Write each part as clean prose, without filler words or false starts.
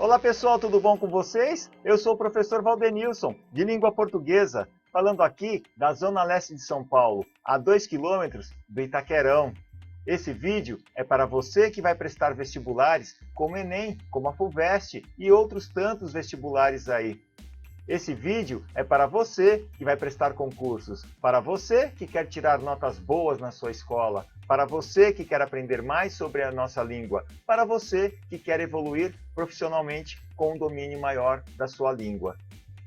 Olá pessoal, tudo bom com vocês? Eu sou o professor Valdenilson, de língua portuguesa, falando aqui da Zona Leste de São Paulo, a 2 quilômetros do Itaquerão. Esse vídeo é para você que vai prestar vestibulares como Enem, como a FUVEST e outros tantos vestibulares aí. Esse vídeo é para você que vai prestar concursos, para você que quer tirar notas boas na sua escola, para você que quer aprender mais sobre a nossa língua, para você que quer evoluir profissionalmente com um domínio maior da sua língua.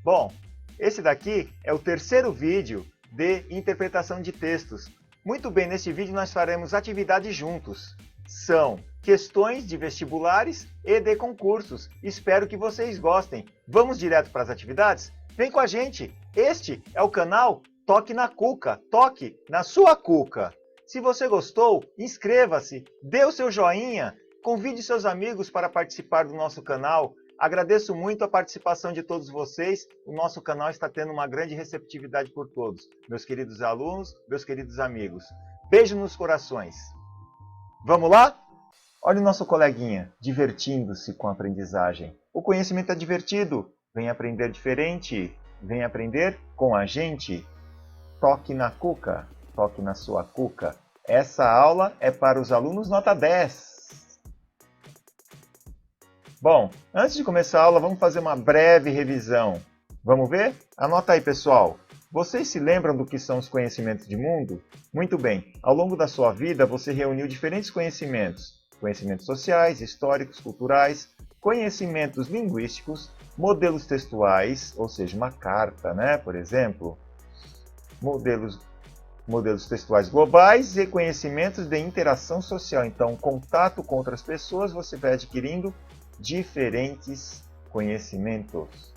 Bom, esse daqui é o terceiro vídeo de interpretação de textos. Muito bem, neste vídeo nós faremos atividades juntos. São questões de vestibulares e de concursos. Espero que vocês gostem. Vamos direto para as atividades? Vem com a gente! Este é o canal Toque na Cuca. Toque na sua cuca. Se você gostou, inscreva-se, dê o seu joinha, convide seus amigos para participar do nosso canal. Agradeço muito a participação de todos vocês. O nosso canal está tendo uma grande receptividade por todos. Meus queridos alunos, meus queridos amigos. Beijo nos corações. Vamos lá? Olha o nosso coleguinha, divertindo-se com a aprendizagem. O conhecimento é divertido. Vem aprender diferente. Vem aprender com a gente. Toque na cuca. Toque na sua cuca. Essa aula é para os alunos nota 10. Bom, antes de começar a aula, vamos fazer uma breve revisão. Vamos ver? Anota aí, pessoal. Vocês se lembram do que são os conhecimentos de mundo? Muito bem, ao longo da sua vida você reuniu diferentes conhecimentos. Conhecimentos sociais, históricos, culturais, conhecimentos linguísticos, modelos textuais, ou seja, uma carta, né, por exemplo, modelos textuais globais e conhecimentos de interação social. Então, contato com outras pessoas, você vai adquirindo diferentes conhecimentos.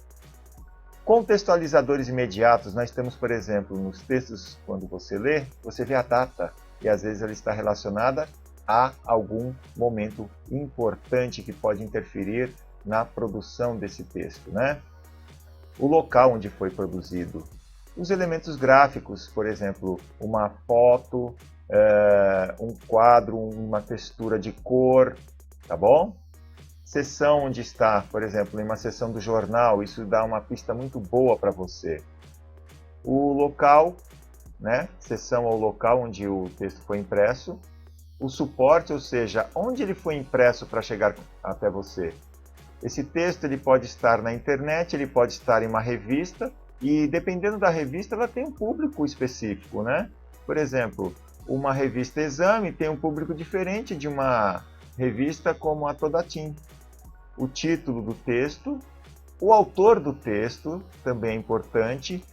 Contextualizadores imediatos, nós temos, por exemplo, nos textos, quando você lê, você vê a data, e às vezes ela está relacionada a algum momento importante que pode interferir na produção desse texto, né? O local onde foi produzido. Os elementos gráficos, por exemplo, uma foto, um quadro, uma textura de cor, tá bom? Seção onde está, por exemplo, em uma seção do jornal, isso dá uma pista muito boa para você. O local, né? Seção ou local onde o texto foi impresso. O suporte, ou seja, onde ele foi impresso para chegar até você. Esse texto ele pode estar na internet, ele pode estar em uma revista, e dependendo da revista, ela tem um público específico, né? Por exemplo, uma revista Exame tem um público diferente de uma revista como a Todatim. O título do texto, o autor do texto, também é importante.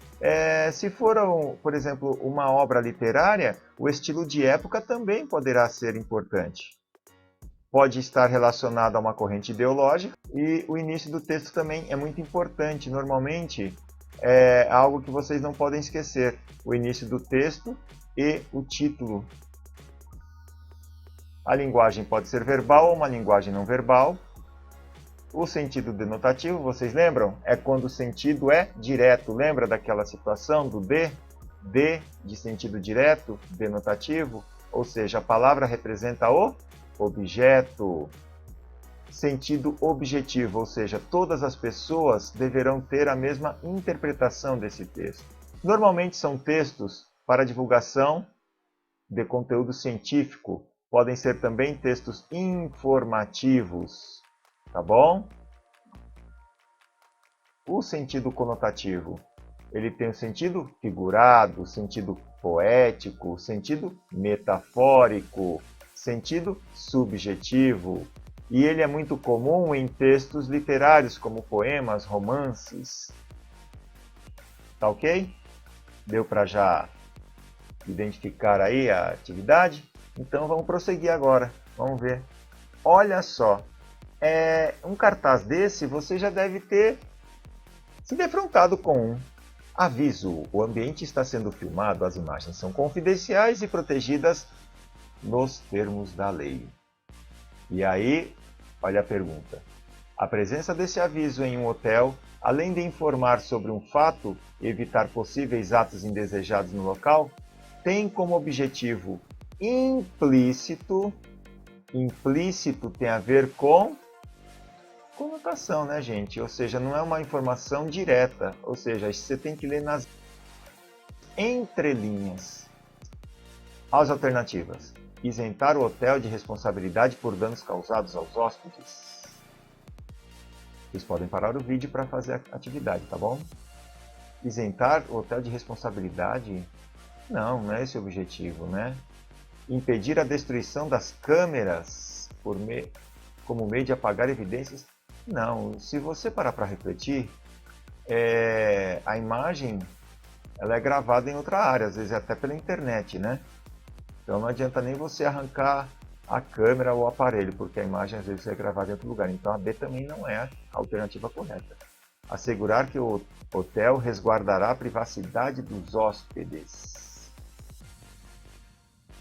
Se for, por exemplo, uma obra literária, o estilo de época também poderá ser importante. Pode estar relacionado a uma corrente ideológica e o início do texto também é muito importante. Normalmente, é algo que vocês não podem esquecer. O início do texto e o título. A linguagem pode ser verbal ou uma linguagem não verbal. O sentido denotativo, vocês lembram? É quando o sentido é direto. Lembra daquela situação do de? De sentido direto, denotativo. Ou seja, a palavra representa o objeto. Sentido objetivo, ou seja, todas as pessoas deverão ter a mesma interpretação desse texto. Normalmente são textos para divulgação de conteúdo científico. Podem ser também textos informativos. Tá bom? O sentido conotativo, ele tem o sentido figurado, sentido poético, sentido metafórico, sentido subjetivo. E ele é muito comum em textos literários, como poemas, romances. Tá ok? Deu para já identificar aí a atividade? Então vamos prosseguir agora. Vamos ver. Olha só. Um cartaz desse você já deve ter se defrontado com um. Aviso, o ambiente está sendo filmado, as imagens são confidenciais e protegidas nos termos da lei. E aí, olha a pergunta. A presença desse aviso em um hotel, além de informar sobre um fato e evitar possíveis atos indesejados no local, tem como objetivo implícito tem a ver com conotação, né, gente? Ou seja, não é uma informação direta. Ou seja, você tem que ler nas entrelinhas. As alternativas: isentar o hotel de responsabilidade por danos causados aos hóspedes. Vocês podem parar o vídeo para fazer a atividade, tá bom? Isentar o hotel de responsabilidade? Não é esse o objetivo, né? Impedir a destruição das câmeras como meio de apagar evidências? Não, se você parar para refletir, a imagem ela é gravada em outra área, às vezes até pela internet, né? Então não adianta nem você arrancar a câmera ou o aparelho, porque a imagem às vezes é gravada em outro lugar. Então a B também não é a alternativa correta. Assegurar que o hotel resguardará a privacidade dos hóspedes.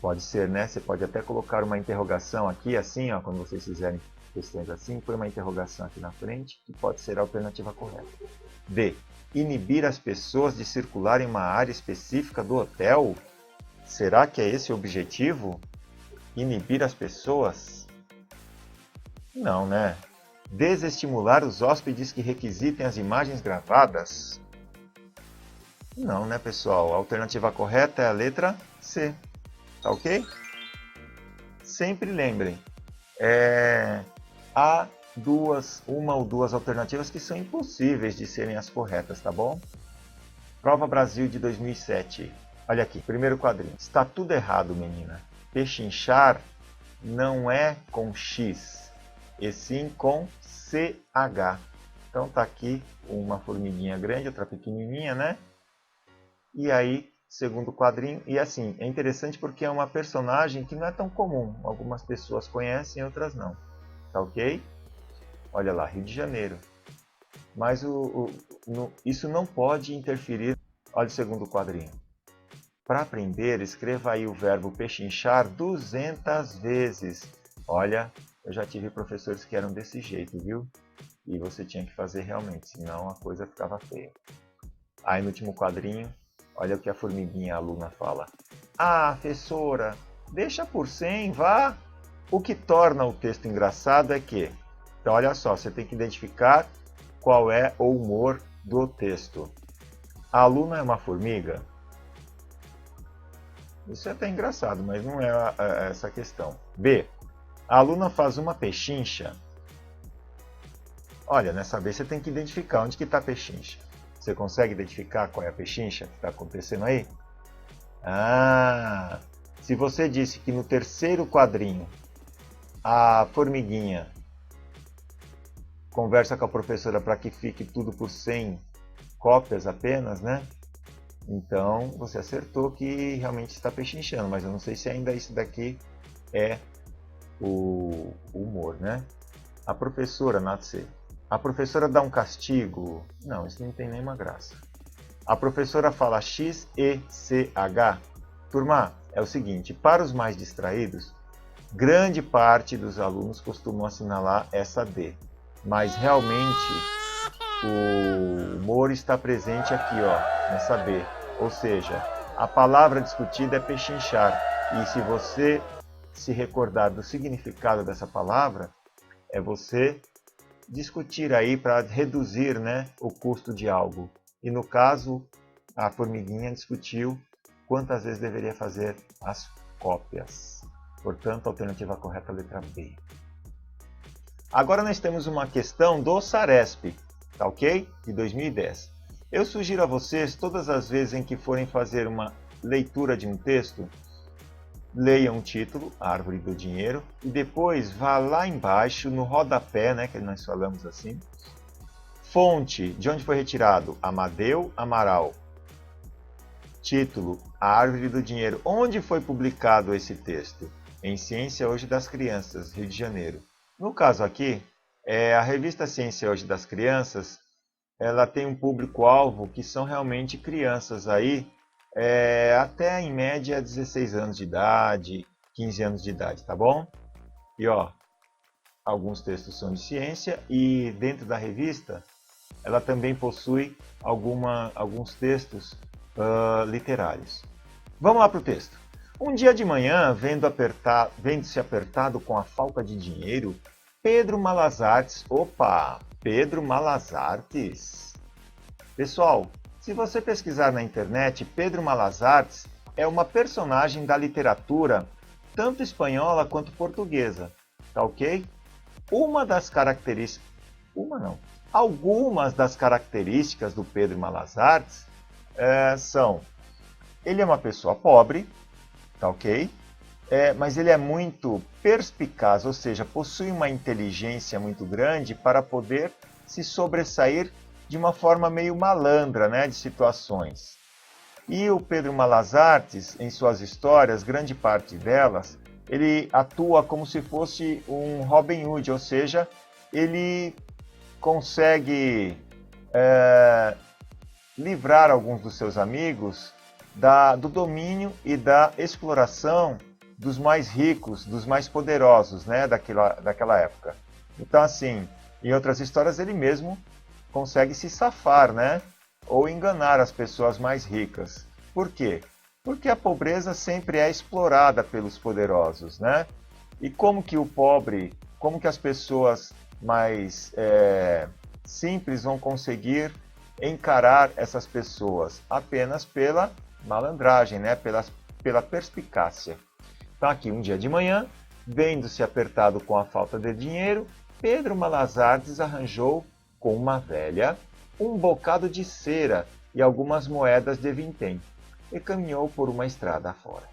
Pode ser, né? Você pode até colocar uma interrogação aqui, assim, ó, quando vocês fizerem questões assim, põe uma interrogação aqui na frente, que pode ser a alternativa correta. D. Inibir as pessoas de circular em uma área específica do hotel? Será que é esse o objetivo? Inibir as pessoas? Não, né? Desestimular os hóspedes que requisitem as imagens gravadas? Não, né, pessoal? A alternativa correta é a letra C. Tá ok? Sempre lembrem, há uma ou duas alternativas que são impossíveis de serem as corretas, tá bom? Prova Brasil de 2007. Olha aqui, primeiro quadrinho. Está tudo errado, menina. Pechinchar não é com X, e sim com CH. Então tá aqui uma formiguinha grande, outra pequenininha, né? E aí, segundo quadrinho, e assim, é interessante porque é uma personagem que não é tão comum. Algumas pessoas conhecem, outras não. Tá ok? Olha lá, Rio de Janeiro. Mas isso não pode interferir. Olha o segundo quadrinho. Para aprender, escreva aí o verbo pechinchar 200 vezes. Olha, eu já tive professores que eram desse jeito, viu? E você tinha que fazer realmente, senão a coisa ficava feia. Aí no último quadrinho, olha o que a formiguinha, a aluna, fala. Ah, professora, deixa por 100, vá! O que torna o texto engraçado é que... Então olha só, você tem que identificar qual é o humor do texto. A aluna é uma formiga? Isso é até engraçado, mas não é essa a questão. B. A aluna faz uma pechincha. Olha, nessa B você tem que identificar onde que está a pechincha. Você consegue identificar qual é a pechincha que está acontecendo aí? Ah, se você disse que no terceiro quadrinho a formiguinha conversa com a professora para que fique tudo por 100 cópias apenas, né? Então, você acertou que realmente está pechinchando, mas eu não sei se ainda isso daqui é o humor, né? A professora, Natse. A professora dá um castigo? Não, isso não tem nenhuma graça. A professora fala X, E, C, H. Turma, é o seguinte, para os mais distraídos, grande parte dos alunos costumam assinalar essa D. Mas realmente o humor está presente aqui, ó, nessa B. Ou seja, a palavra discutida é pechinchar. E se você se recordar do significado dessa palavra, é você discutir aí para reduzir, né, o custo de algo. E no caso, a formiguinha discutiu quantas vezes deveria fazer as cópias. Portanto, a alternativa correta é a letra B. Agora nós temos uma questão do Saresp, tá ok? De 2010. Eu sugiro a vocês, todas as vezes em que forem fazer uma leitura de um texto, leiam o título, a Árvore do Dinheiro, e depois vá lá embaixo, no rodapé, né, que nós falamos assim, fonte, de onde foi retirado? Amadeu Amaral. Título, a Árvore do Dinheiro. Onde foi publicado esse texto? Em Ciência Hoje das Crianças, Rio de Janeiro. No caso aqui, a revista Ciência Hoje das Crianças, ela tem um público-alvo que são realmente crianças aí, até em média 16 anos de idade, 15 anos de idade, tá bom? E ó, alguns textos são de ciência e dentro da revista ela também possui alguns textos literários. Vamos lá para o texto. Um dia de manhã, vendo-se apertado com a falta de dinheiro, Pedro Malas Artes. Opa, Pedro Malas Artes. Pessoal, se você pesquisar na internet, Pedro Malas Artes é uma personagem da literatura tanto espanhola quanto portuguesa, tá ok? Algumas das características do Pedro Malas Artes são: ele é uma pessoa pobre, tá ok? Mas ele é muito perspicaz, ou seja, possui uma inteligência muito grande para poder se sobressair de uma forma meio malandra, né, de situações. E o Pedro Malas Artes, em suas histórias, grande parte delas, ele atua como se fosse um Robin Hood, ou seja, ele consegue livrar alguns dos seus amigos do domínio e da exploração dos mais ricos, dos mais poderosos, né, daquela época. Então, assim, em outras histórias, ele mesmo consegue se safar, né, ou enganar as pessoas mais ricas. Por quê? Porque a pobreza sempre é explorada pelos poderosos, né? E como que as pessoas mais simples vão conseguir encarar essas pessoas? Apenas pela malandragem, né? Pela perspicácia. Então aqui, um dia de manhã, vendo-se apertado com a falta de dinheiro, Pedro Malas Artes arranjou com uma velha um bocado de cera e algumas moedas de vintém e caminhou por uma estrada afora.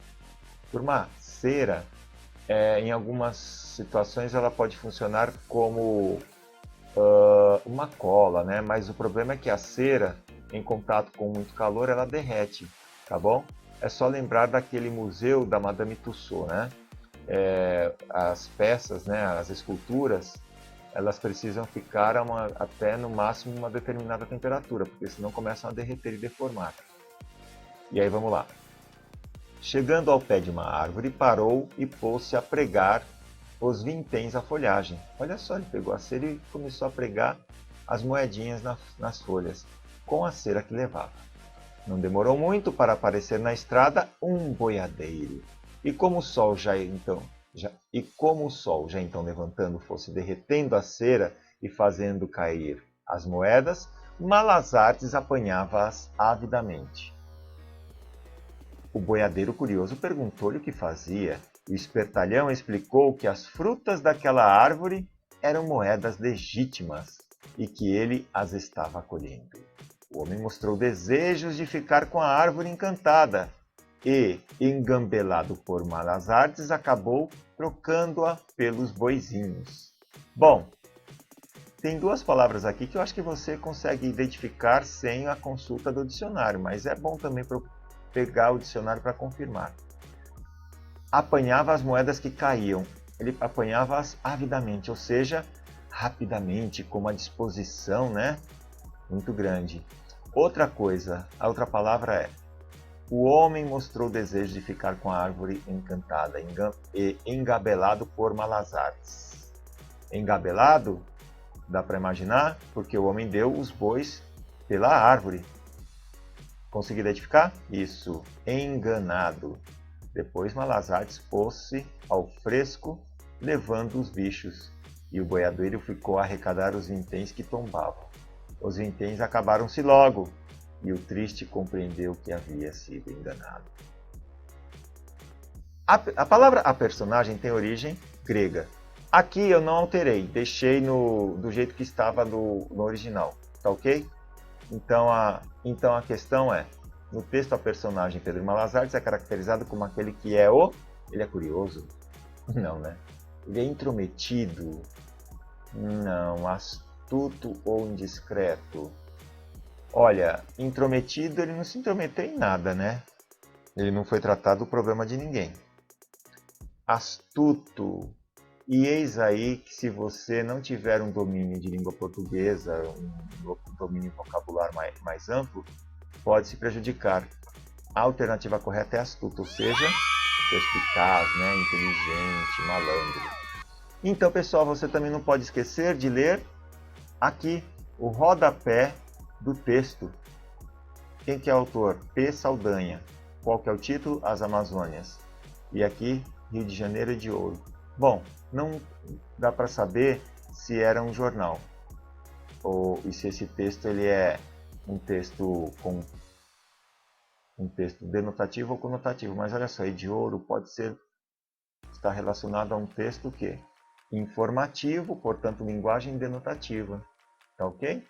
Turma, cera, em algumas situações ela pode funcionar como uma cola, né? Mas o problema é que a cera, em contato com muito calor, ela derrete, tá bom? É só lembrar daquele museu da Madame Tussauds, né? As peças, né, as esculturas, elas precisam ficar até no máximo uma determinada temperatura, porque senão começam a derreter e deformar. E aí vamos lá. Chegando ao pé de uma árvore, parou e pôs-se a pregar os vinténs à folhagem. Olha só, ele pegou a cera e começou a pregar as moedinhas nas folhas, com a cera que levava. Não demorou muito para aparecer na estrada um boiadeiro. E como o sol já então levantando fosse derretendo a cera e fazendo cair as moedas, Malas Artes apanhava-as avidamente. O boiadeiro curioso perguntou-lhe o que fazia. O espertalhão explicou que as frutas daquela árvore eram moedas legítimas e que ele as estava colhendo. O homem mostrou desejos de ficar com a árvore encantada e, engambelado por Malas Artes, acabou trocando-a pelos boizinhos. Bom, tem duas palavras aqui que eu acho que você consegue identificar sem a consulta do dicionário, mas é bom também pegar o dicionário para confirmar. Apanhava as moedas que caíam. Ele apanhava-as avidamente, ou seja, rapidamente, com uma disposição, né, muito grande. Outra coisa, a outra palavra é: o homem mostrou desejo de ficar com a árvore encantada e engabelado por Malas Artes. Engabelado, dá para imaginar, porque o homem deu os bois pela árvore. Consegui identificar? Isso, enganado. Depois Malas Artes pôs-se ao fresco, levando os bichos, e o boiadeiro ficou a arrecadar os vinténs que tombavam. Os vinténs acabaram-se logo, e o triste compreendeu que havia sido enganado. A palavra a personagem tem origem grega. Aqui eu não alterei, deixei do jeito que estava no original, tá ok? Então a questão é: no texto a personagem Pedro Malas Artes é caracterizado como aquele que ele é curioso? Não, né? Ele é intrometido? Não. Astuto ou indiscreto? Olha, intrometido ele não se intrometeu em nada, né? Ele não foi tratado do problema de ninguém. Astuto. E eis aí que, se você não tiver um domínio de língua portuguesa, um domínio vocabulário mais amplo, pode se prejudicar. A alternativa correta é astuto, ou seja, perspicaz, né? Inteligente, malandro. Então, pessoal, você também não pode esquecer de ler aqui o rodapé do texto. Quem que é o autor? P. Saldanha. Qual que é o título? As Amazônias. E aqui, Rio de Janeiro de Ouro. Bom, não dá para saber se era um jornal e se esse texto ele é um texto com um texto denotativo ou conotativo. Mas olha só, de ouro pode estar relacionado a um texto que informativo, portanto linguagem denotativa, tá ok?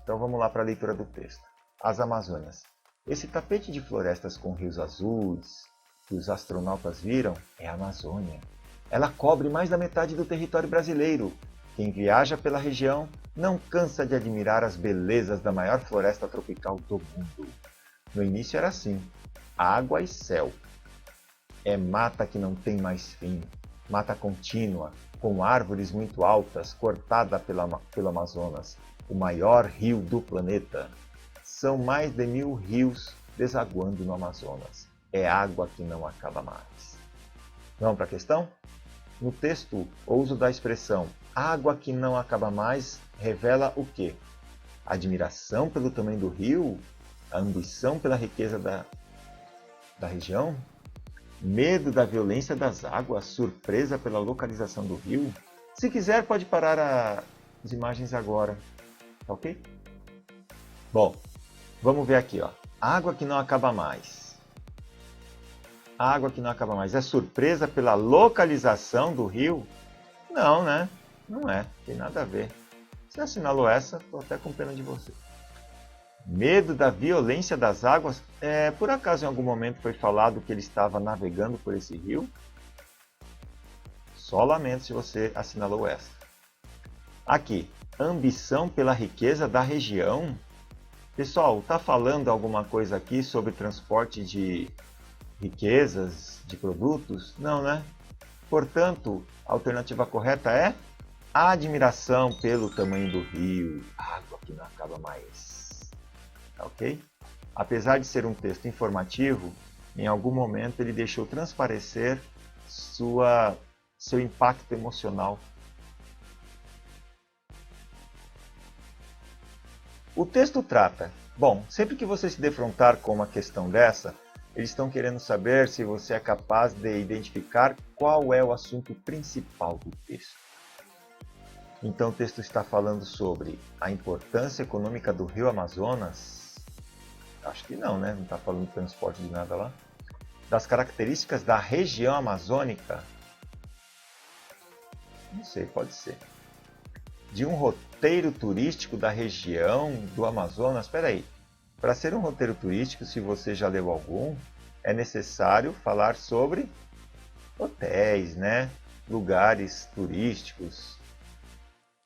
Então vamos lá para a leitura do texto. As Amazônias. Esse tapete de florestas com rios azuis que os astronautas viram é a Amazônia. Ela cobre mais da metade do território brasileiro. Quem viaja pela região não cansa de admirar as belezas da maior floresta tropical do mundo. No início era assim, água e céu. É mata que não tem mais fim, mata contínua, com árvores muito altas, cortada pelo Amazonas, o maior rio do planeta. São mais de 1000 rios desaguando no Amazonas. É água que não acaba mais. Vamos para a questão? No texto, o uso da expressão água que não acaba mais revela o quê? Admiração pelo tamanho do rio? A ambição pela riqueza da região? Medo da violência das águas? Surpresa pela localização do rio? Se quiser, pode parar as imagens agora, tá ok? Bom, vamos ver aqui, ó. Água que não acaba mais. Água que não acaba mais. É surpresa pela localização do rio? Não, né? Não é. Tem nada a ver. Você assinalou essa, estou até com pena de você. Medo da violência das águas? Por acaso em algum momento foi falado que ele estava navegando por esse rio? Só lamento se você assinalou essa. Aqui, ambição pela riqueza da região? Pessoal, está falando alguma coisa aqui sobre transporte de riquezas, de produtos? Não, né? Portanto, a alternativa correta é a admiração pelo tamanho do rio, água que não acaba mais. Tá ok? Apesar de ser um texto informativo, em algum momento ele deixou transparecer seu impacto emocional. O texto trata. Bom, sempre que você se defrontar com uma questão dessa, eles estão querendo saber se você é capaz de identificar qual é o assunto principal do texto. Então o texto está falando sobre a importância econômica do Rio Amazonas? Acho que não, né? Não está falando de transporte de nada lá. Das características da região amazônica? Não sei, pode ser. De um roteiro turístico da região do Amazonas? Espera aí. Para ser um roteiro turístico, se você já leu algum, é necessário falar sobre hotéis, né? Lugares turísticos.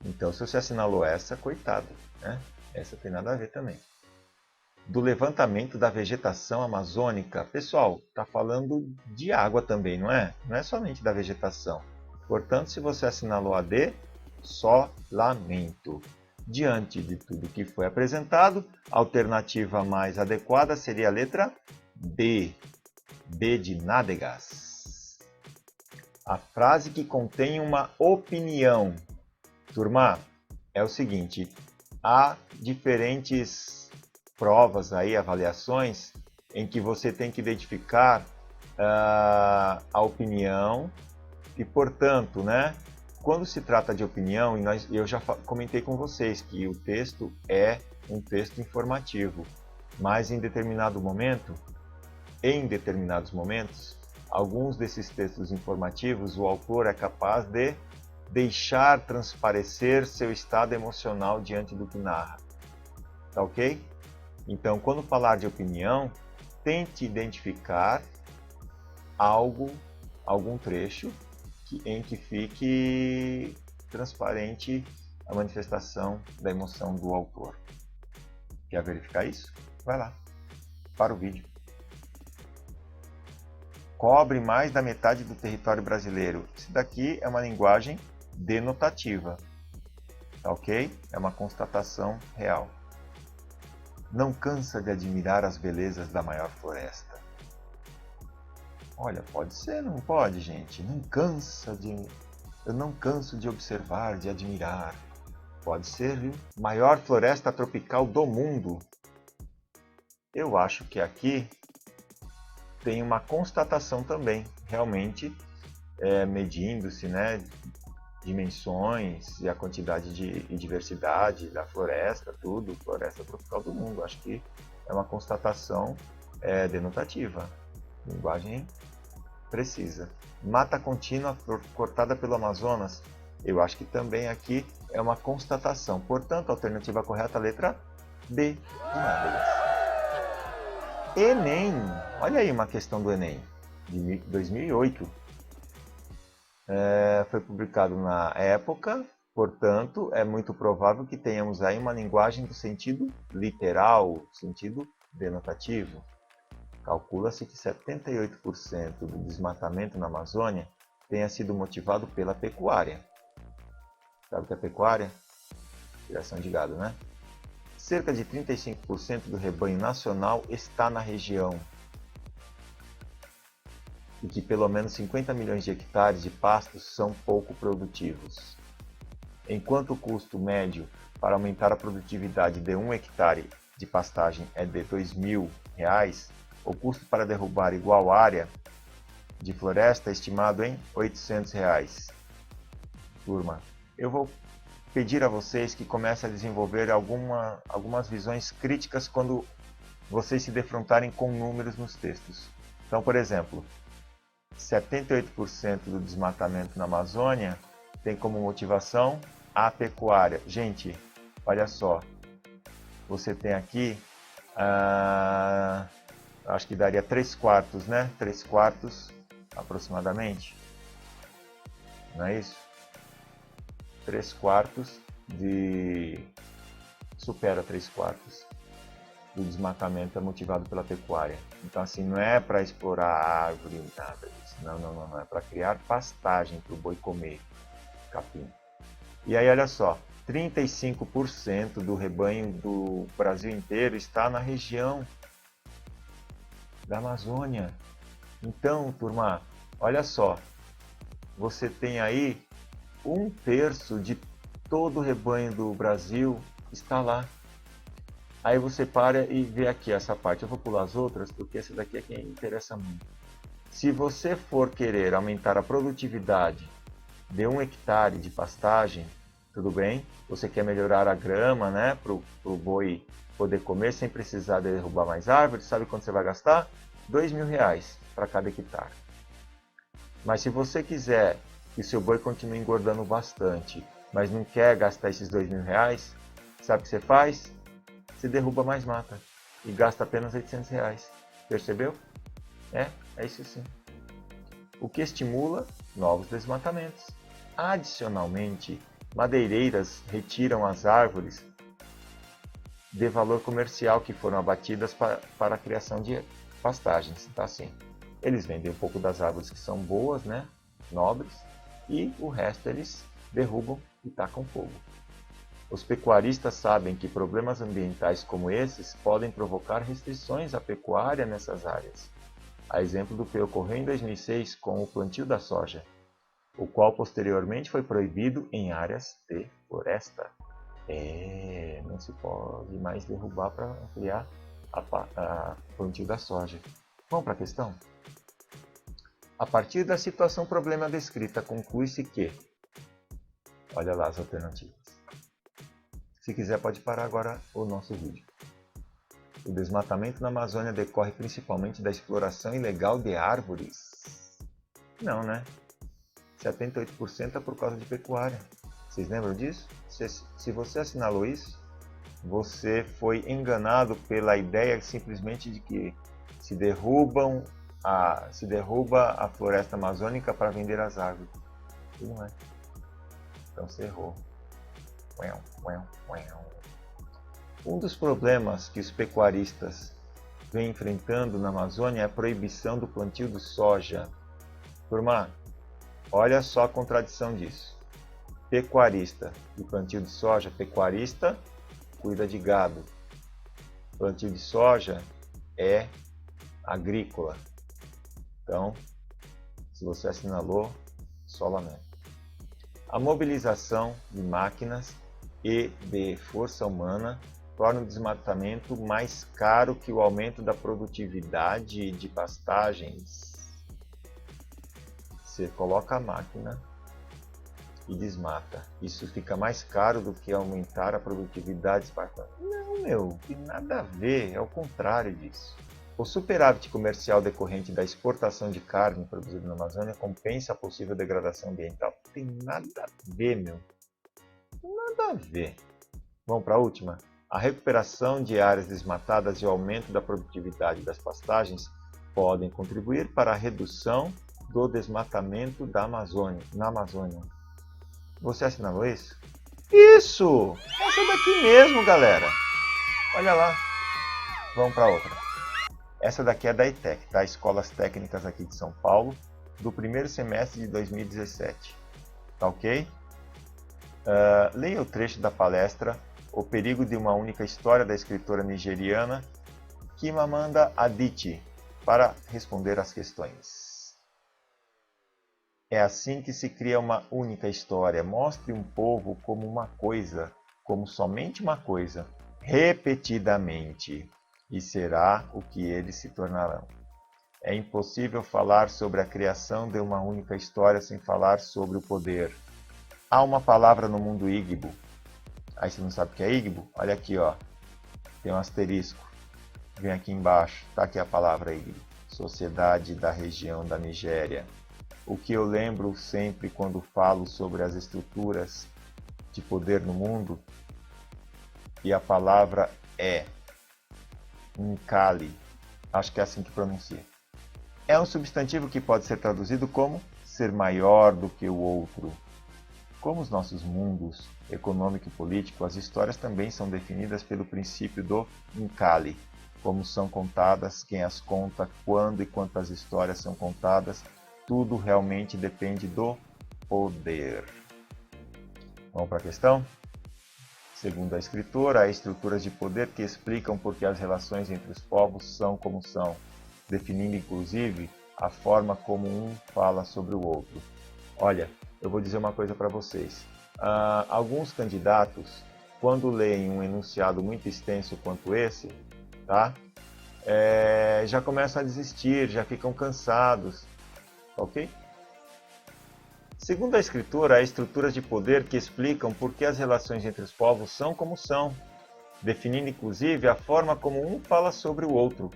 Então, se você assinalou essa, coitado, né? Essa tem nada a ver também. Do levantamento da vegetação amazônica. Pessoal, está falando de água também, não é? Não é somente da vegetação. Portanto, se você assinalou a D, só lamento. Diante de tudo que foi apresentado, a alternativa mais adequada seria a letra B. B de nádegas. A frase que contém uma opinião. Turma, é o seguinte, há diferentes provas aí, avaliações, em que você tem que identificar a opinião e, portanto, né, quando se trata de opinião, eu já comentei com vocês que o texto é um texto informativo, mas em determinados momentos, alguns desses textos informativos, o autor é capaz de deixar transparecer seu estado emocional diante do que narra. Tá ok? Então, quando falar de opinião, tente identificar algum trecho em que fique transparente a manifestação da emoção do autor. Quer verificar isso? Vai lá, para o vídeo. Cobre mais da metade do território brasileiro. Isso daqui é uma linguagem denotativa, tá ok? É uma constatação real. Não cansa de admirar as belezas da maior floresta. Olha, pode ser, não pode, gente? Eu não canso de observar, de admirar. Pode ser, viu? Maior floresta tropical do mundo. Eu acho que aqui tem uma constatação também. Realmente, medindo-se, né, dimensões e a quantidade e diversidade da floresta, tudo, floresta tropical do mundo. Acho que é uma constatação denotativa, linguagem precisa. Mata contínua cortada pelo Amazonas, eu acho que também aqui é uma constatação. Portanto, a alternativa correta, a letra B, de nádegas. Enem, olha aí uma questão do Enem, de 2008. Foi publicado na época, portanto, é muito provável que tenhamos aí uma linguagem do sentido literal, sentido denotativo. Calcula-se que 78% do desmatamento na Amazônia tenha sido motivado pela pecuária. Sabe o que é pecuária? Criação de gado, né? Cerca de 35% do rebanho nacional está na região. E que pelo menos 50 milhões de hectares de pastos são pouco produtivos. Enquanto o custo médio para aumentar a produtividade de 1 hectare de pastagem é de R$ 2.000, o custo para derrubar igual área de floresta é estimado em R$ 800. Turma, eu vou pedir a vocês que comecem a desenvolver algumas visões críticas quando vocês se defrontarem com números nos textos. Então, por exemplo, 78% do desmatamento na Amazônia tem como motivação a pecuária. Gente, olha só, você tem aqui, acho que daria 3/4, né? 3/4 aproximadamente, não é isso? 3/4 supera 3/4 do desmatamento é motivado pela pecuária. Então, assim, não é para explorar a árvore, nada disso. Não. É para criar pastagem para o boi comer capim. E aí, olha só, 35% do rebanho do Brasil inteiro está na região da Amazônia. Então, turma, olha só, você tem aí 1/3 de todo o rebanho do Brasil está lá. Aí você para e vê aqui essa parte. Eu vou pular as outras, porque essa daqui é quem interessa muito. Se você for querer aumentar a produtividade de 1 hectare de pastagem, tudo bem? Você quer melhorar a grama, né? Para o boi poder comer sem precisar derrubar mais árvores. Sabe quanto você vai gastar? R$ 2.000 para cada hectare. Mas se você quiser que seu boi continue engordando bastante, mas não quer gastar esses R$ 2.000, sabe o que você faz? Você derruba mais mata e gasta apenas R$ 800. Percebeu? É isso sim. O que estimula novos desmatamentos. Adicionalmente, madeireiras retiram as árvores de valor comercial que foram abatidas para a criação de pastagens. Então, assim, eles vendem um pouco das árvores que são boas, né, nobres, e o resto eles derrubam e tacam fogo. Os pecuaristas sabem que problemas ambientais como esses podem provocar restrições à pecuária nessas áreas, a exemplo do que ocorreu em 2006 com o plantio da soja, o qual posteriormente foi proibido em áreas de floresta. Não se pode mais derrubar para ampliar a plantio da soja. Vamos para a questão? A partir da situação problema descrita, conclui-se que... Olha lá as alternativas. Se quiser pode parar agora o nosso vídeo. O desmatamento na Amazônia decorre principalmente da exploração ilegal de árvores? Não, né? 78% é por causa de pecuária. Vocês lembram disso? Se você assinalou isso, você foi enganado pela ideia simplesmente de que se derruba a floresta amazônica para vender as árvores. E não é. Então você errou. Um dos problemas que os pecuaristas vêm enfrentando na Amazônia é a proibição do plantio de soja. Turma, olha só a contradição disso. Pecuarista e plantio de soja. Pecuarista cuida de gado. Plantio de soja é agrícola. Então, se você assinalou, só lamento. A mobilização de máquinas e de força humana torna o desmatamento mais caro que o aumento da produtividade de pastagens. Você coloca a máquina e desmata. Isso fica mais caro do que aumentar a produtividade espartana. Não, meu, tem nada a ver, é o contrário disso. O superávit comercial decorrente da exportação de carne produzida na Amazônia compensa a possível degradação ambiental. Tem nada a ver, meu. Nada a ver. Vamos para a última? A recuperação de áreas desmatadas e o aumento da produtividade das pastagens podem contribuir para a redução do desmatamento na Amazônia. Você assinalou isso? Isso! Essa daqui mesmo, galera. Olha lá. Vamos para outra. Essa daqui é da ETEC, tá? Escolas Técnicas aqui de São Paulo, do primeiro semestre de 2017. Tá ok? Leia o trecho da palestra O Perigo de uma Única História, da escritora nigeriana Chimamanda Adichie, para responder às questões. É assim que se cria uma única história. Mostre um povo como uma coisa, como somente uma coisa, repetidamente, e será o que eles se tornarão. É impossível falar sobre a criação de uma única história sem falar sobre o poder. Há uma palavra no mundo Igbo. Aí você não sabe o que é Igbo? Olha aqui, ó. Tem um asterisco. Vem aqui embaixo. Está aqui a palavra Igbo. Sociedade da região da Nigéria. O que eu lembro sempre quando falo sobre as estruturas de poder no mundo, e a palavra é Nkali. Acho que é assim que pronuncia. É um substantivo que pode ser traduzido como ser maior do que o outro. Como os nossos mundos econômico e político, as histórias também são definidas pelo princípio do Nkali. Como são contadas, quem as conta, quando e quantas histórias são contadas, tudo realmente depende do poder. Vamos para a questão? Segundo a escritora, há estruturas de poder que explicam por que as relações entre os povos são como são, definindo inclusive a forma como um fala sobre o outro. Olha, eu vou dizer uma coisa para vocês. Alguns candidatos, quando leem um enunciado muito extenso quanto esse, tá? Já começam a desistir, já ficam cansados. Ok? Segundo a escritora, há estruturas de poder que explicam por que as relações entre os povos são como são, definindo inclusive a forma como um fala sobre o outro.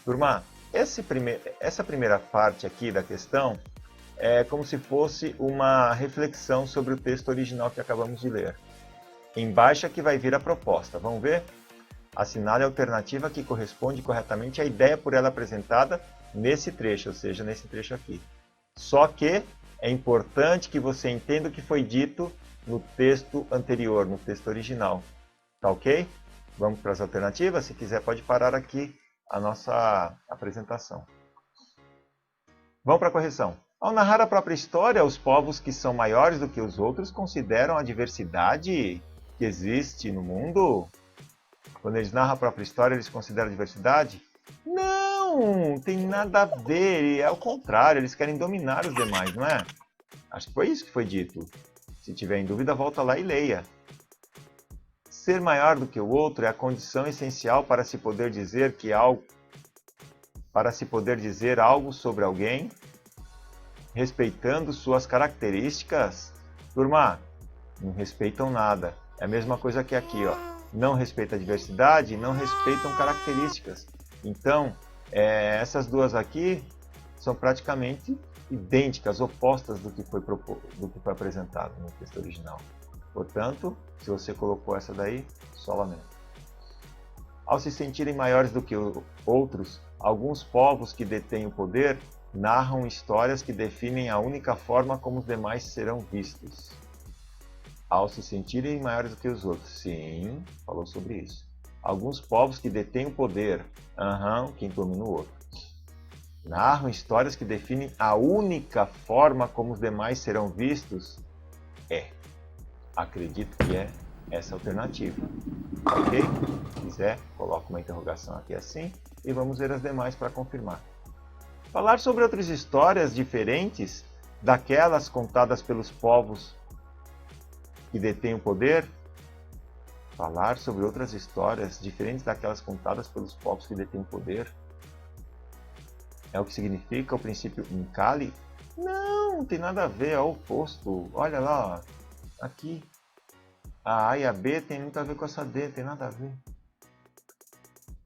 Turma, essa primeira parte aqui da questão é como se fosse uma reflexão sobre o texto original que acabamos de ler. Embaixo é que vai vir a proposta. Vamos ver? Assinale a alternativa que corresponde corretamente à ideia por ela apresentada nesse trecho, ou seja, nesse trecho aqui. Só que é importante que você entenda o que foi dito no texto anterior, no texto original. Tá ok? Vamos para as alternativas? Se quiser pode parar aqui a nossa apresentação. Vamos para a correção. Ao narrar a própria história, os povos que são maiores do que os outros consideram a diversidade que existe no mundo? Quando eles narram a própria história, eles consideram a diversidade? Não, tem nada a ver, é o contrário, eles querem dominar os demais, não é? Acho que foi isso que foi dito. Se tiver em dúvida, volta lá e leia. Ser maior do que o outro é a condição essencial para se poder dizer algo sobre alguém, respeitando suas características. Turma, não respeitam nada. É a mesma coisa que aqui, ó. Não respeita a diversidade, não respeitam características. Então, essas duas aqui são praticamente idênticas, opostas do que foi apresentado no texto original. Portanto, se você colocou essa daí, só lamento. Ao se sentirem maiores do que outros, alguns povos que detêm o poder narram histórias que definem a única forma como os demais serão vistos. Ao se sentirem maiores do que os outros. Sim, falou sobre isso. Alguns povos que detêm o poder, quem domina o outro, narram histórias que definem a única forma como os demais serão vistos. Acredito que é essa alternativa. Ok? Se quiser, coloca uma interrogação aqui assim e vamos ver as demais para confirmar. Falar sobre outras histórias diferentes daquelas contadas pelos povos que detêm o poder? Falar sobre outras histórias diferentes daquelas contadas pelos povos que detêm o poder? É o que significa o princípio Nkali? Não, não tem nada a ver, é o oposto. Olha lá, ó. Aqui. A A e a B tem muito a ver com essa D, tem nada a ver.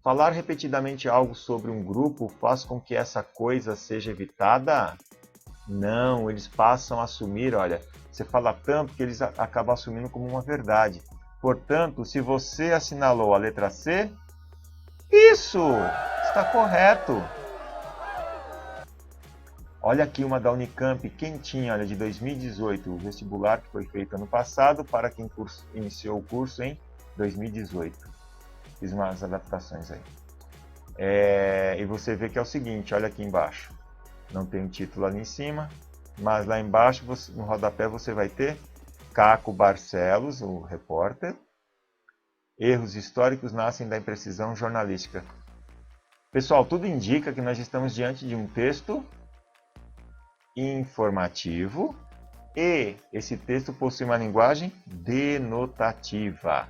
Falar repetidamente algo sobre um grupo faz com que essa coisa seja evitada? Não, eles passam a assumir, olha, você fala tanto que eles acabam assumindo como uma verdade. Portanto, se você assinalou a letra C, isso está correto. Olha aqui uma da Unicamp, quentinha, olha, de 2018, o vestibular que foi feito ano passado para quem iniciou o curso em 2018. Fiz umas adaptações aí. E você vê que é o seguinte, olha aqui embaixo. Não tem um título ali em cima, mas lá embaixo, no rodapé, você vai ter Caco Barcelos, o repórter. Erros históricos nascem da imprecisão jornalística. Pessoal, tudo indica que nós estamos diante de um texto informativo e esse texto possui uma linguagem denotativa.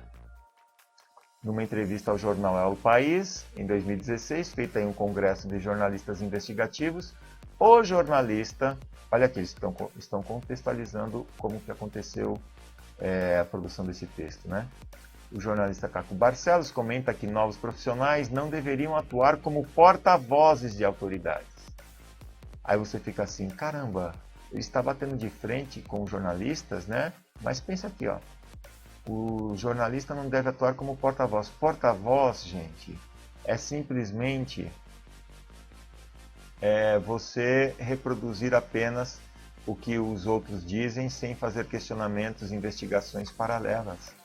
Numa entrevista ao jornal El País, em 2016, feita em um congresso de jornalistas investigativos, o jornalista, olha aqui, eles estão contextualizando como que aconteceu a produção desse texto, né? O jornalista Caco Barcelos comenta que novos profissionais não deveriam atuar como porta-vozes de autoridades. Aí você fica assim, caramba, ele está batendo de frente com os jornalistas, né? Mas pensa aqui, ó. O jornalista não deve atuar como porta-voz. Porta-voz, gente, é simplesmente você reproduzir apenas o que os outros dizem sem fazer questionamentos e investigações paralelas.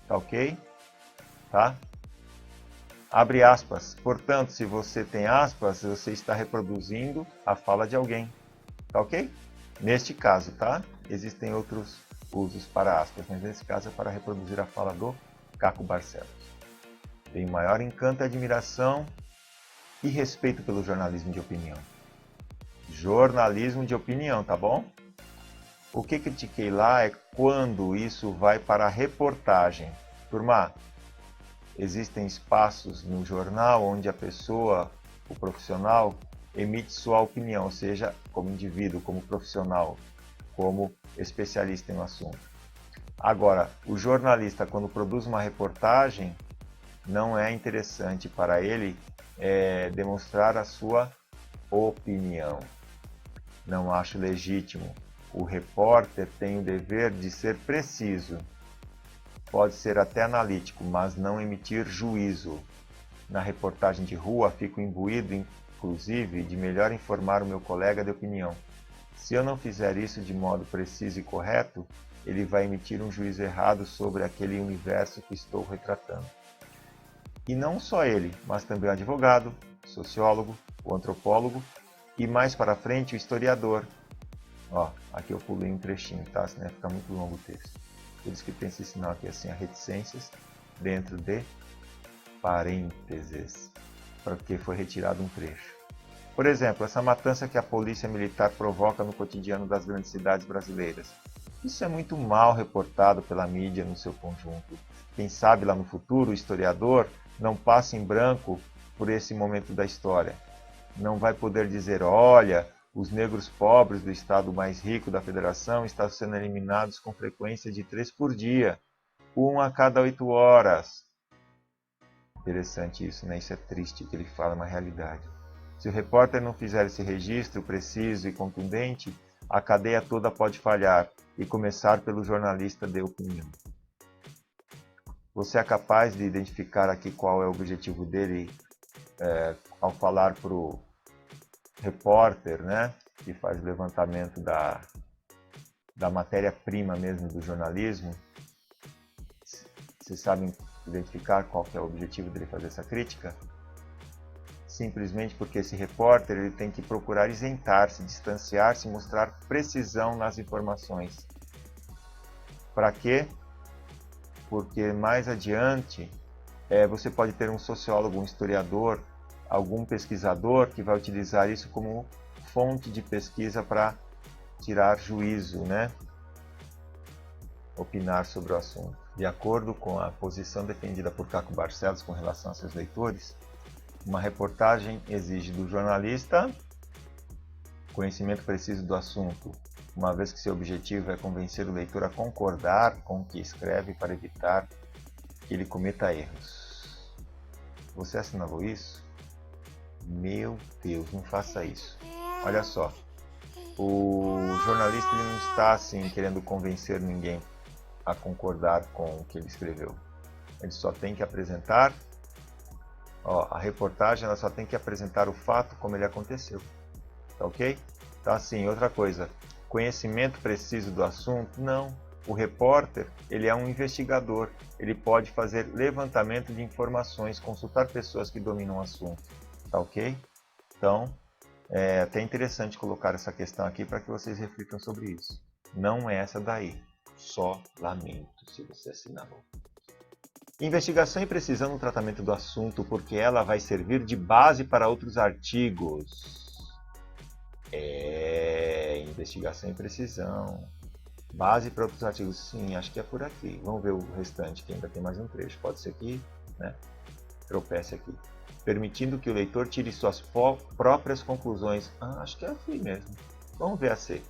Tá ok? Tá? Abre aspas. Portanto, se você tem aspas, você está reproduzindo a fala de alguém. Tá ok? Neste caso, tá? Existem outros usos para aspas, mas nesse caso é para reproduzir a fala do Caco Barcelos. Tenho maior encanto, admiração e respeito pelo jornalismo de opinião. Jornalismo de opinião, tá bom? O que critiquei lá é quando isso vai para a reportagem. Turma, existem espaços no jornal onde a pessoa, o profissional, emite sua opinião, ou seja, como indivíduo, como profissional, como especialista em um assunto. Agora, o jornalista, quando produz uma reportagem, não é interessante para ele demonstrar a sua opinião. Não acho legítimo. O repórter tem o dever de ser preciso. Pode ser até analítico, mas não emitir juízo. Na reportagem de rua, fico imbuído, inclusive, de melhor informar o meu colega de opinião. Se eu não fizer isso de modo preciso e correto, ele vai emitir um juízo errado sobre aquele universo que estou retratando. E não só ele, mas também o advogado, o sociólogo, o antropólogo e mais para frente o historiador. Ó, aqui eu pulei um trechinho, tá? Senão fica muito longo o texto. Por isso que tem esse sinal aqui assim, a reticências dentro de parênteses, porque foi retirado um trecho. Por exemplo, essa matança que a polícia militar provoca no cotidiano das grandes cidades brasileiras. Isso é muito mal reportado pela mídia no seu conjunto. Quem sabe lá no futuro o historiador não passa em branco por esse momento da história. Não vai poder dizer, olha, os negros pobres do estado mais rico da federação estão sendo eliminados com frequência de 3 por dia, 1 a cada 8 horas. Interessante isso, né? Isso é triste que ele fala, uma realidade. Se o repórter não fizer esse registro preciso e contundente, a cadeia toda pode falhar, e começar pelo jornalista de opinião. Você é capaz de identificar aqui qual é o objetivo dele ao falar para o repórter, né, que faz o levantamento da matéria-prima mesmo do jornalismo? Vocês sabem identificar qual que é o objetivo dele fazer essa crítica? Simplesmente porque esse repórter ele tem que procurar isentar-se, distanciar-se e mostrar precisão nas informações. Para quê? Porque mais adiante você pode ter um sociólogo, um historiador, algum pesquisador que vai utilizar isso como fonte de pesquisa para tirar juízo, né? Opinar sobre o assunto. De acordo com a posição defendida por Caco Barcelos com relação a seus leitores, uma reportagem exige do jornalista Conhecimento preciso do assunto, uma vez que seu objetivo é convencer o leitor a concordar com o que escreve para evitar que ele cometa erros. Você assinalou isso? Meu Deus, não faça isso. Olha só, o jornalista ele não está assim querendo convencer ninguém a concordar com o que ele escreveu. Ele só tem que apresentar, a reportagem ela só tem que apresentar o fato como ele aconteceu. Tá ok? Então assim, outra coisa, conhecimento preciso do assunto? Não. O repórter, ele é um investigador, ele pode fazer levantamento de informações, consultar pessoas que dominam o assunto, tá ok? Então, é até interessante colocar essa questão aqui para que vocês reflitam sobre isso. Não é essa daí, só lamento se você assinalou. Investigação e precisão no tratamento do assunto, porque ela vai servir de base para outros artigos. Investigação e precisão. Base para outros artigos, sim, acho que é por aqui. Vamos ver o restante, que ainda tem mais um trecho. Pode ser que, né, tropece aqui. Permitindo que o leitor tire suas próprias conclusões. Acho que é aqui mesmo. Vamos ver a C.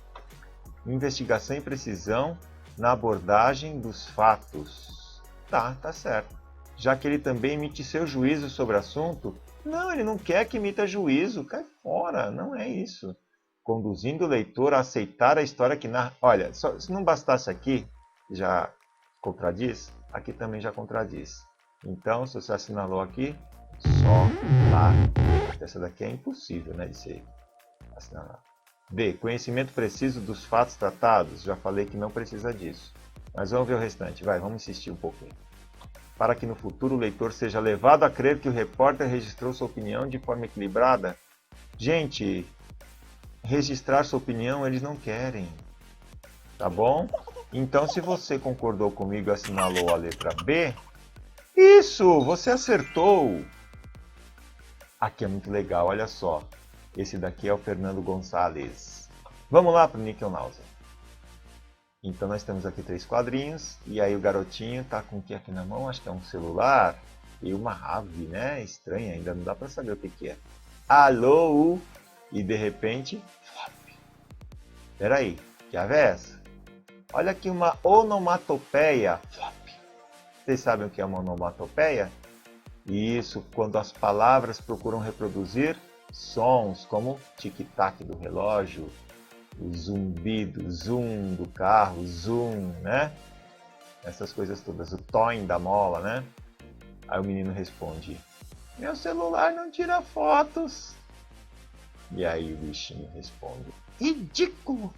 Investigação e precisão na abordagem dos fatos. Tá certo. Já que ele também emite seu juízo sobre o assunto, não, ele não quer que emita juízo, cai fora, não é isso. Conduzindo o leitor a aceitar a história que narra. Olha, se não bastasse aqui, já contradiz, aqui também já contradiz. Então, se você assinalou aqui, só lá. Essa daqui é impossível, né, de ser assinalado. D. Conhecimento preciso dos fatos tratados. Já falei que não precisa disso. Mas vamos ver o restante. Vamos insistir um pouquinho. Para que no futuro o leitor seja levado a crer que o repórter registrou sua opinião de forma equilibrada. Gente, registrar sua opinião eles não querem, tá bom? Então se você concordou comigo e assinalou a letra B, isso, você acertou! Aqui é muito legal, olha só. Esse daqui é o Fernando Gonçalves. Vamos lá para o Níquel Náusea. Então nós temos aqui 3 quadrinhos, e aí o garotinho está com o que aqui na mão? Acho que é um celular e uma ave, né? Estranha, ainda não dá para saber o que é. Alô! E de repente, flop. Peraí, que ave é essa? Olha aqui uma onomatopeia. Flop. Vocês sabem o que é uma onomatopeia? Isso, quando as palavras procuram reproduzir sons, como tic-tac do relógio, o zumbido, zoom do carro, zoom, né? Essas coisas todas, o toim da mola, né? Aí o menino responde, meu celular não tira fotos. E aí o bichinho responde, ridículo!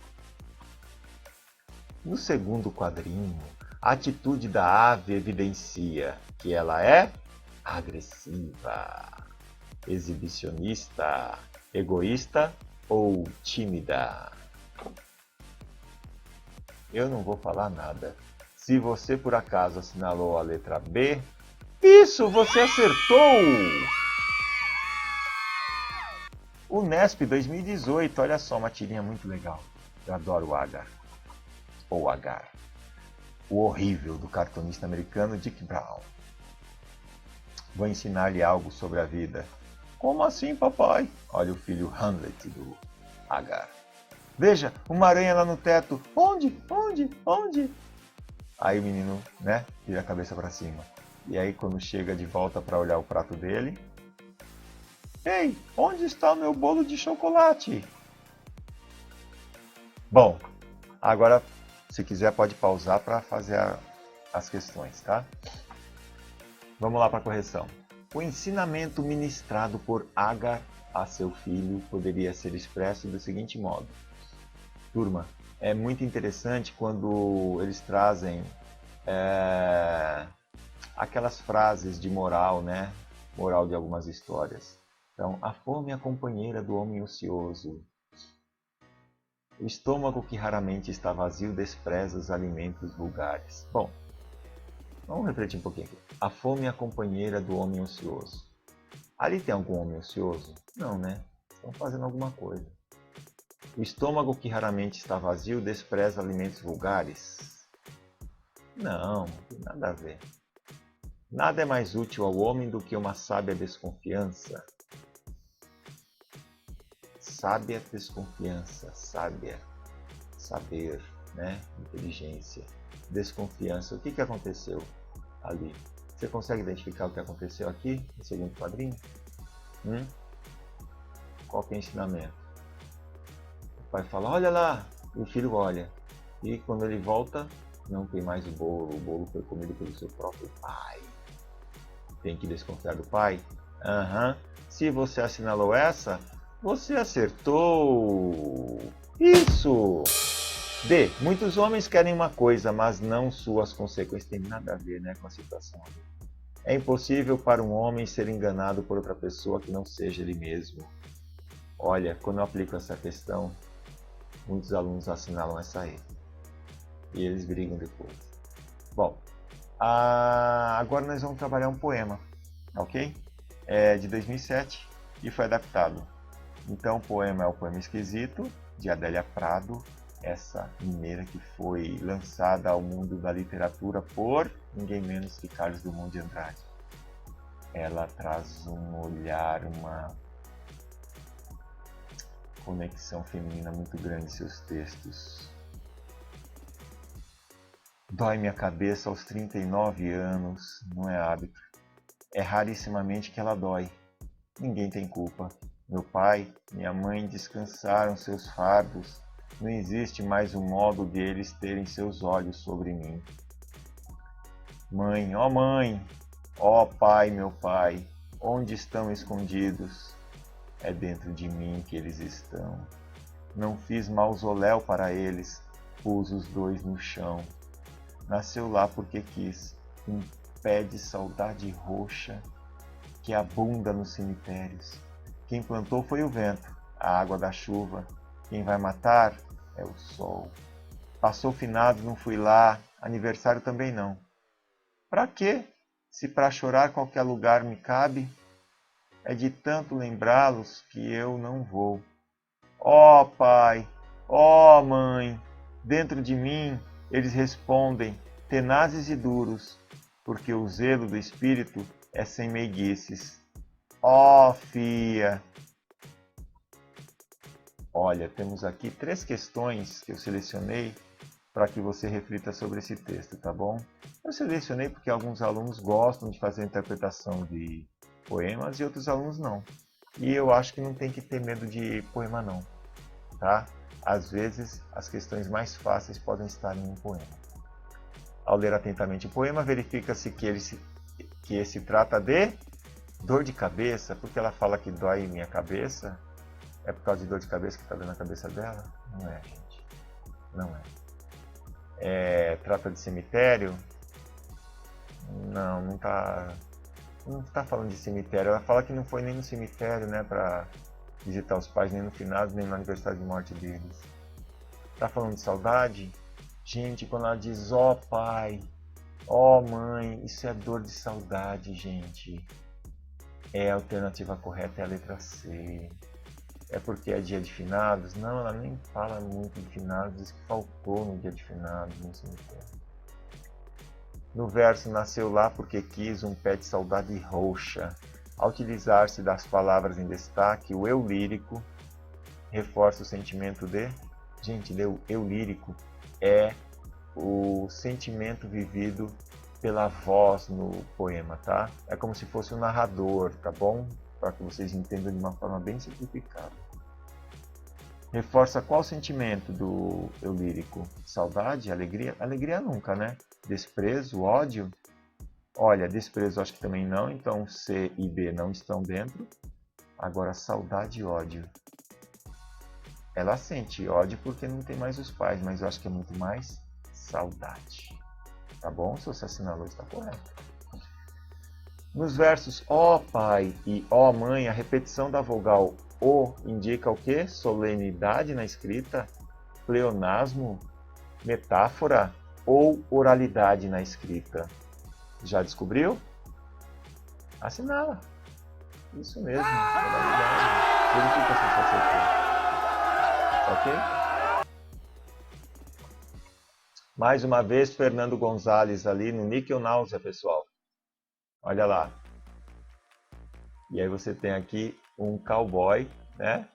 No segundo quadrinho, a atitude da ave evidencia que ela é agressiva, exibicionista, egoísta ou tímida. Eu não vou falar nada. Se você por acaso assinalou a letra B, isso, você acertou! O Nesp 2018, olha só, uma tirinha muito legal. Eu adoro o Agar. Ou Agar. O horrível do cartunista americano Dick Brown. Vou ensinar-lhe algo sobre a vida. Como assim, papai? Olha o filho Hamlet do Agar. Veja, uma aranha lá no teto. Onde? Onde? Onde? Aí o menino, né, vira a cabeça para cima. E aí quando chega de volta para olhar o prato dele... Ei, onde está o meu bolo de chocolate? Bom, agora, se quiser pode pausar para fazer as questões, tá? Vamos lá para a correção. O ensinamento ministrado por Agar a seu filho poderia ser expresso do seguinte modo. Turma, é muito interessante quando eles trazem aquelas frases de moral, né? Moral de algumas histórias. Então, a fome é a companheira do homem ocioso. O estômago que raramente está vazio despreza os alimentos vulgares. Bom, vamos refletir um pouquinho aqui. A fome é a companheira do homem ocioso. Ali tem algum homem ocioso? Não, né? Estão fazendo alguma coisa. O estômago que raramente está vazio despreza alimentos vulgares? Não, não tem nada a ver. Nada é mais útil ao homem do que uma sábia desconfiança. sábia desconfiança, sábia, saber, né? Inteligência, desconfiança. O que aconteceu ali? Você consegue identificar o que aconteceu aqui no segundo quadrinho? Qual que é o ensinamento? O pai fala, olha lá, e o filho olha. E quando ele volta, não tem mais o bolo foi comido pelo seu próprio pai. Tem que desconfiar do pai? Se você assinalou essa, você acertou. Isso! D. Muitos homens querem uma coisa, mas não suas consequências. Tem nada a ver, né, com a situação. É impossível para um homem ser enganado por outra pessoa que não seja ele mesmo. Olha, quando eu aplico essa questão, muitos alunos assinalam essa aí. E eles brigam depois. Bom, agora nós vamos trabalhar um poema, ok? É de 2007 e foi adaptado. Então o poema é o Poema Esquisito, de Adélia Prado, essa mineira que foi lançada ao mundo da literatura por ninguém menos que Carlos Drummond de Andrade. Ela traz um olhar, uma conexão feminina muito grande em seus textos. Dói minha cabeça aos 39 anos, não é hábito. É rarissimamente que ela dói. Ninguém tem culpa. Meu pai, minha mãe descansaram seus fardos. Não existe mais um modo deles terem seus olhos sobre mim. Mãe, ó pai, meu pai, onde estão escondidos? É dentro de mim que eles estão. Não fiz mausoléu para eles, pus os dois no chão. Nasceu lá porque quis, um pé de saudade roxa que abunda nos cemitérios. Quem plantou foi o vento, a água da chuva. Quem vai matar é o sol. Passou finado, não fui lá, aniversário também não. Pra quê? Se pra chorar qualquer lugar me cabe, é de tanto lembrá-los que eu não vou. Ó pai, ó mãe, dentro de mim eles respondem, tenazes e duros, porque o zelo do espírito é sem meiguices. Ó fia! Olha, temos aqui 3 questões que eu selecionei para que você reflita sobre esse texto, tá bom? Eu selecionei porque alguns alunos gostam de fazer interpretação de poemas e outros alunos não. E eu acho que não tem que ter medo de poema não, tá? Às vezes, as questões mais fáceis podem estar em um poema. Ao ler atentamente o poema, verifica-se que esse trata de dor de cabeça, porque ela fala que dói minha cabeça. É por causa de dor de cabeça que está dando na cabeça dela? Não é, gente. Não é. Trata de cemitério? Não está. Não está falando de cemitério. Ela fala que não foi nem no cemitério, né, para visitar os pais, nem no finado, nem no aniversário de morte deles. Está falando de saudade? Gente, quando ela diz ó pai, ó mãe, isso é dor de saudade, gente. A alternativa correta é a letra C. É porque é dia de finados? Não, ela nem fala muito de finados, diz que faltou no dia de finados, no cemitério. No verso, nasceu lá porque quis um pé de saudade roxa. Ao utilizar-se das palavras em destaque, o eu lírico reforça o sentimento de... Gente, eu lírico é o sentimento vivido pela voz no poema, tá? É como se fosse um narrador, tá bom? Para que vocês entendam de uma forma bem simplificada. Reforça qual sentimento do eu lírico? Saudade? Alegria? Alegria nunca, né? Desprezo? Ódio? Olha, desprezo acho que também não, então C e B não estão dentro. Agora, saudade e ódio. Ela sente ódio porque não tem mais os pais, mas eu acho que é muito mais saudade. Tá bom? Se você assinalou, está correto. Nos versos ó pai e ó mãe, a repetição da vogal O indica o quê? Solenidade na escrita, pleonasmo, metáfora ou oralidade na escrita? Já descobriu? Assinala. Isso mesmo, oralidade. Verifica se você acertou. Ok? Mais uma vez, Fernando Gonzalez ali no Níquel Náusea, pessoal. Olha lá. E aí você tem aqui um cowboy, né?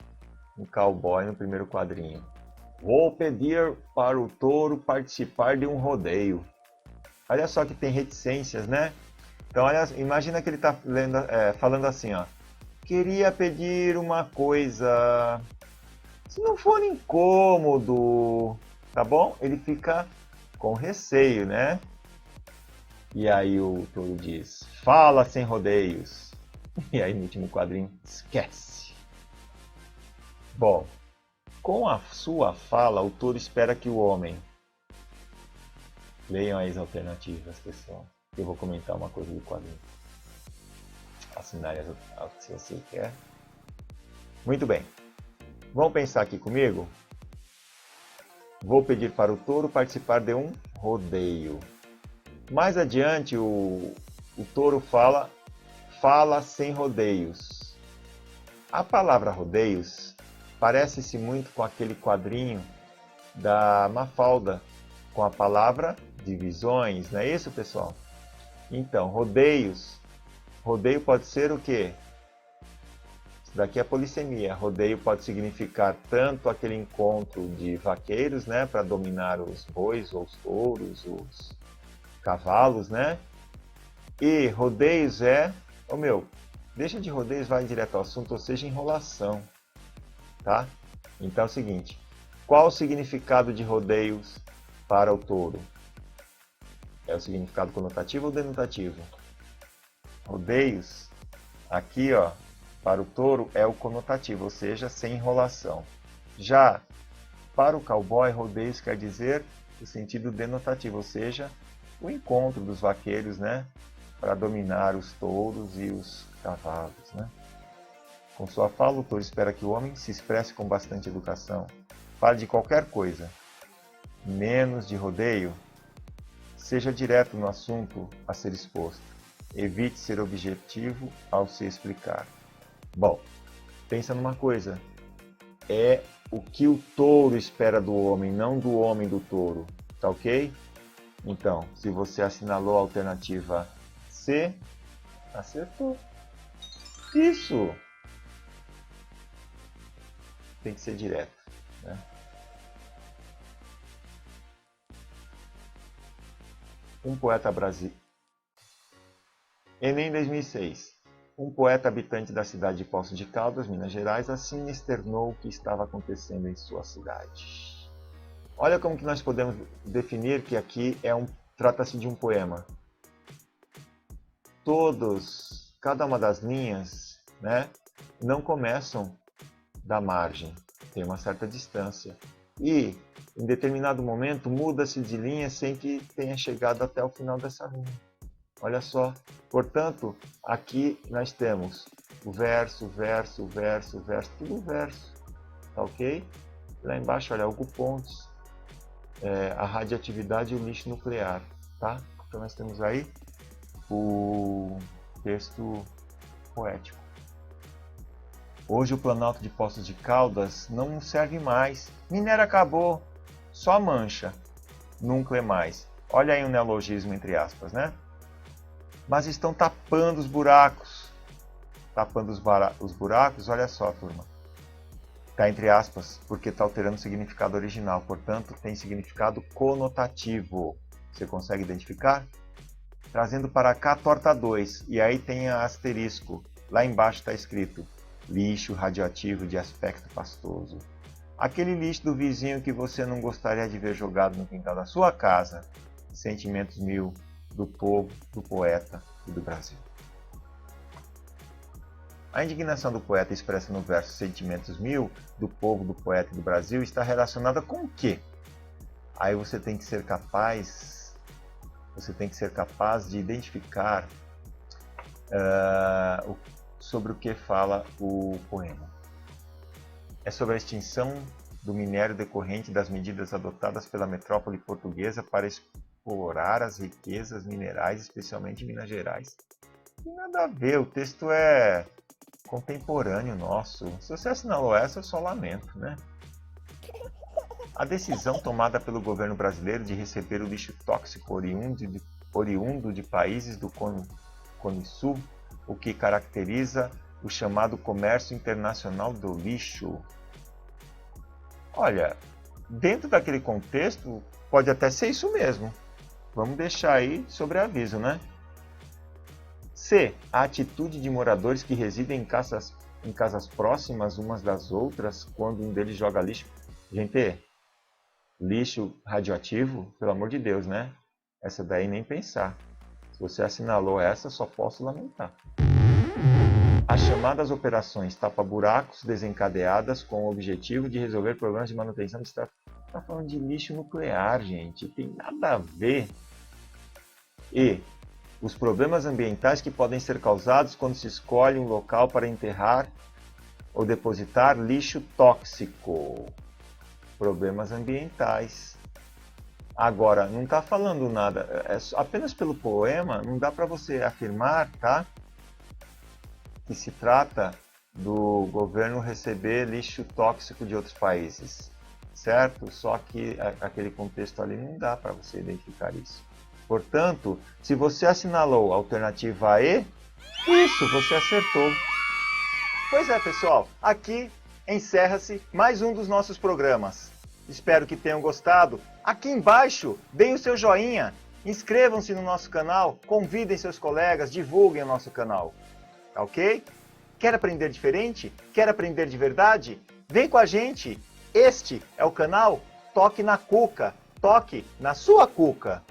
um cowboy no primeiro quadrinho. Vou pedir para o touro participar de um rodeio. Olha só que tem reticências, né? Então, olha, imagina que ele está falando assim, ó. Queria pedir uma coisa, se não for incômodo, tá bom? Ele fica com receio, né? E aí o touro diz, fala sem rodeios. E aí no último quadrinho, esquece. Bom, com a sua fala, o touro espera que o homem... Leiam as alternativas, pessoal. Eu vou comentar uma coisa do quadrinho. Assinar se você quer. Muito bem. Vamos pensar aqui comigo? Vou pedir para o touro participar de um rodeio. Mais adiante, o touro fala sem rodeios. A palavra rodeios parece-se muito com aquele quadrinho da Mafalda, com a palavra divisões, não é isso, pessoal? Então, rodeios. Rodeio pode ser o quê? Isso daqui é polissemia. Rodeio pode significar tanto aquele encontro de vaqueiros, né, para dominar os bois, ou os touros, os cavalos, né? E rodeios é, deixa de rodeios, vai direto ao assunto, ou seja, enrolação, tá? Então é o seguinte, qual o significado de rodeios para o touro? É o significado conotativo ou denotativo? Rodeios, aqui ó, para o touro é o conotativo, ou seja, sem enrolação. Já para o cowboy, rodeios quer dizer o sentido denotativo, ou seja, o encontro dos vaqueiros, né, para dominar os touros e os cavalos, né? Com sua fala, o touro espera que o homem se expresse com bastante educação. Fale de qualquer coisa, menos de rodeio. Seja direto no assunto a ser exposto. Evite ser objetivo ao se explicar. Bom, pensa numa coisa. É o que o touro espera do homem, não do homem do touro. Tá ok? Então, se você assinalou a alternativa C, acertou. Isso! Tem que ser direto, né? Um poeta brasileiro. Enem 2006. Um poeta habitante da cidade de Poços de Caldas, Minas Gerais, assim externou o que estava acontecendo em sua cidade. Olha como que nós podemos definir que aqui trata-se de um poema. Cada uma das linhas, né, não começam da margem, tem uma certa distância. E, em determinado momento, muda-se de linha sem que tenha chegado até o final dessa linha. Olha só. Portanto, aqui nós temos o verso, verso, verso, verso, tudo verso. Tá ok? Lá embaixo, olha, Hugo Pontes, a radioatividade e o lixo nuclear. Tá? Então nós temos aí o texto poético. Hoje o Planalto de Poços de Caldas não serve mais. Minério acabou. Só mancha. Nunca mais. Olha aí um neologismo entre aspas, né? Mas estão tapando os buracos. Tapando os buracos, olha só, turma. Está entre aspas, porque está alterando o significado original. Portanto, tem significado conotativo. Você consegue identificar? Trazendo para cá, torta 2. E aí tem asterisco. Lá embaixo está escrito lixo radioativo de aspecto pastoso. Aquele lixo do vizinho que você não gostaria de ver jogado no quintal da sua casa. Sentimentos mil do povo, do poeta e do Brasil. A indignação do poeta expressa no verso Sentimentos mil do povo, do poeta e do Brasil está relacionada com o quê? Aí você tem que ser capaz de identificar sobre o que fala o poema. É sobre a extinção do minério decorrente das medidas adotadas pela metrópole portuguesa para explorar as riquezas minerais, especialmente em Minas Gerais. Não tem nada a ver, o texto é contemporâneo nosso. Se você assinalou essa, eu só lamento, né? A decisão tomada pelo governo brasileiro de receber o lixo tóxico oriundo de países do Cone Sul, o que caracteriza o chamado comércio internacional do lixo. Olha, dentro daquele contexto, pode até ser isso mesmo. Vamos deixar aí sobre aviso, né? C. A atitude de moradores que residem em casas próximas umas das outras quando um deles joga lixo. Gente, lixo radioativo, pelo amor de Deus, né? Essa daí nem pensar. Se você assinalou essa, só posso lamentar. As chamadas operações tapa-buracos desencadeadas com o objetivo de resolver problemas de manutenção de estradas. Está falando de lixo nuclear, gente. Tem nada a ver. E os problemas ambientais que podem ser causados quando se escolhe um local para enterrar ou depositar lixo tóxico. Problemas ambientais. Agora, não está falando nada, apenas pelo poema, não dá para você afirmar, tá? Que se trata do governo receber lixo tóxico de outros países, certo? Só que aquele contexto ali não dá para você identificar isso. Portanto, se você assinalou a alternativa E, isso, você acertou. Pois é, pessoal, aqui encerra-se mais um dos nossos programas. Espero que tenham gostado. Aqui embaixo, deem o seu joinha, inscrevam-se no nosso canal, convidem seus colegas, divulguem o nosso canal. Tá ok? Quer aprender diferente? Quer aprender de verdade? Vem com a gente! Este é o canal Toque na Cuca. Toque na sua cuca!